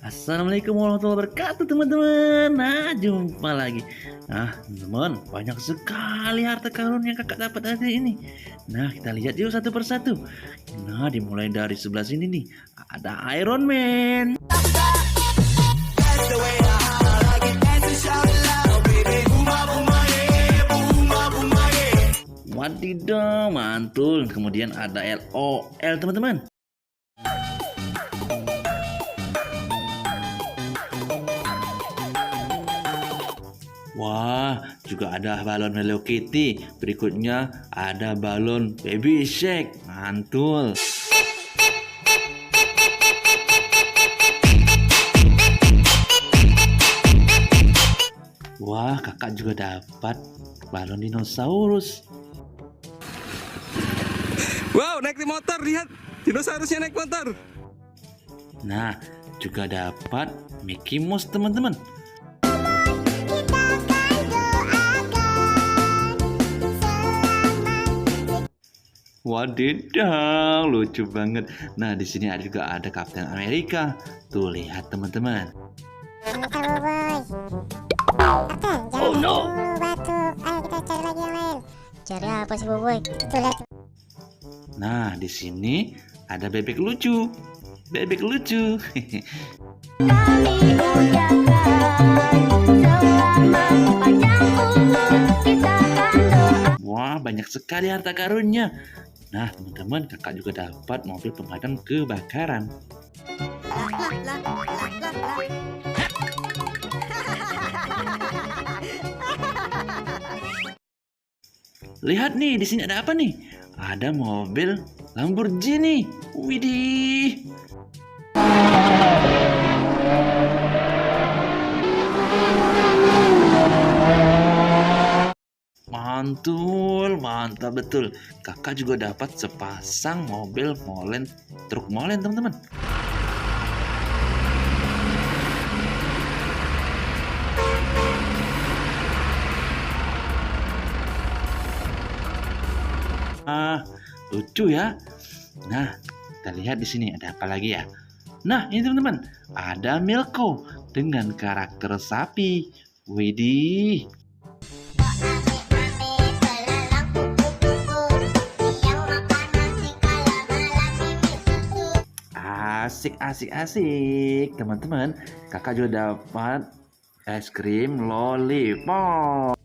Assalamualaikum warahmatullahi wabarakatuh teman-teman. Nah, jumpa lagi. Nah teman, banyak sekali harta karun yang kakak dapat hari ini. Nah, kita lihat yuk satu persatu. Nah, dimulai dari sebelah sini nih. Ada Iron Man. Wadidaw, mantul. Kemudian ada LOL teman-teman. Wah, juga ada balon Hello Kitty. Berikutnya ada balon Baby Shark. Mantul. Wah, kakak juga dapat balon dinosaurus. Wow, naik di motor, lihat dinosaurusnya naik motor. Nah, juga dapat Mickey Mouse teman-teman. Wadidaw, lucu banget. Nah, di sini juga ada Kapten Amerika. Tuh, lihat teman-teman. Oh no. Batu. Ayo kita cari lagi yang lain. Cari apa sih Boboy? Tuh lihat. Nah, di sini ada bebek lucu. Bebek lucu. Wah, banyak sekali harta karunnya. Nah, teman-teman, kakak juga dapat mobil pemadam kebakaran. Lihat nih, di sini ada apa nih? Ada mobil Lamborghini. Widih. Mantul, mantap betul. Kakak juga dapat sepasang mobil molen, truk molen teman-teman. Lucu ya. Nah, kita lihat di sini ada apa lagi ya? Nah, ini teman-teman, ada Milko dengan karakter sapi. Widih. Asik, teman-teman. Kakak juga dapat es krim lollipop.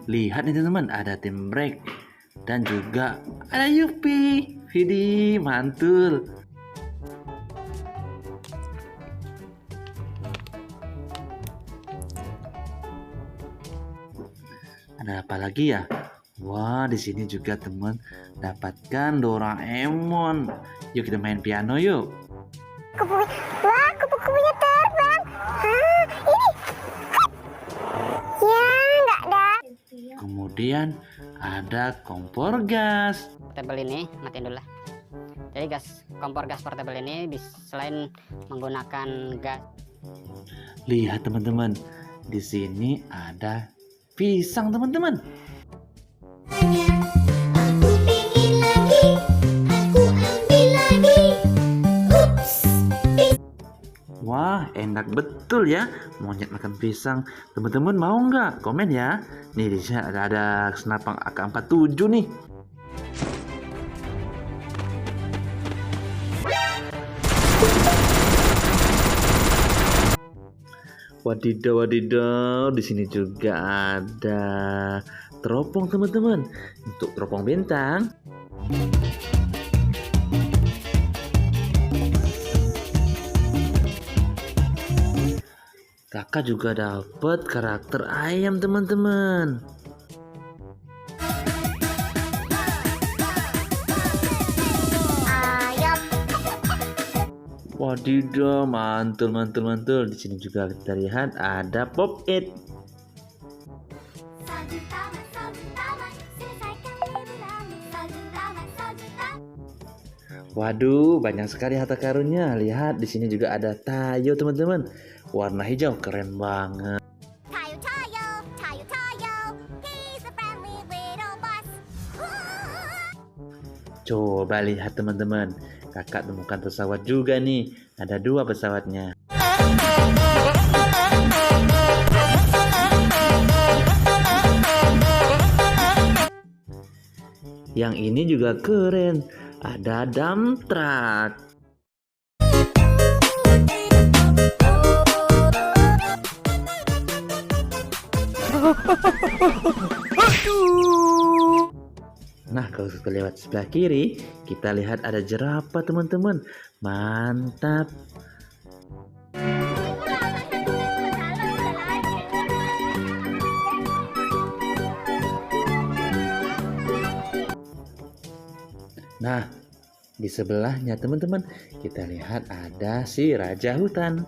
Lihat nih teman-teman, ada tim break dan juga ada Yupi. Widih, mantul. Ada apa lagi ya? Wah, di sini juga teman dapatkan Doraemon. Yuk kita main piano yuk. Wah, kupu-kupunya terbang. Ini. Ya, nggak ada. Kemudian ada kompor gas. Portable ini matiin dulu lah. Jadi kompor gas portable ini selain menggunakan gas. Lihat teman-teman, di sini ada pisang teman-teman. Aku pingin lagi. Aku ambil lagi. Ups. Wah, enak betul ya. Monyet makan pisang. Teman-teman mau nggak? Komen ya. Nih di sini ada senapang AK-47 nih. Wadidaw, di sini juga ada teropong teman-teman. Untuk teropong bintang. Kakak juga dapat karakter ayam teman-teman. Wadidaw, mantul. Di sini juga kita lihat ada Pop It. Waduh, banyak sekali harta karunnya. Lihat di sini juga ada Tayo teman-teman. Warna hijau, keren banget. Tayo, Tayo, Tayo, Tayo. He's the Coba lihat teman-teman, kakak temukan pesawat juga nih. Ada 2 pesawatnya. Yang ini juga keren, ada dump truck. Nah, kalau kita lewat sebelah kiri, kita lihat ada jerapah teman-teman. Mantap. Nah, di sebelahnya teman-teman, kita lihat ada si raja hutan.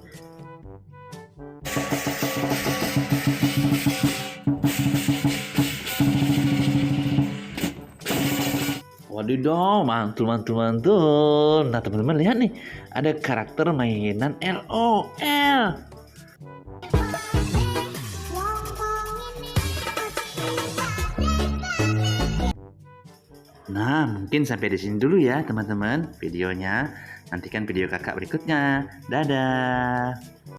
Wadidaw, mantul. Nah, teman-teman lihat nih, ada karakter mainan LOL. Nah, mungkin sampai di sini dulu ya, teman-teman, videonya. Nantikan video kakak berikutnya. Dadah.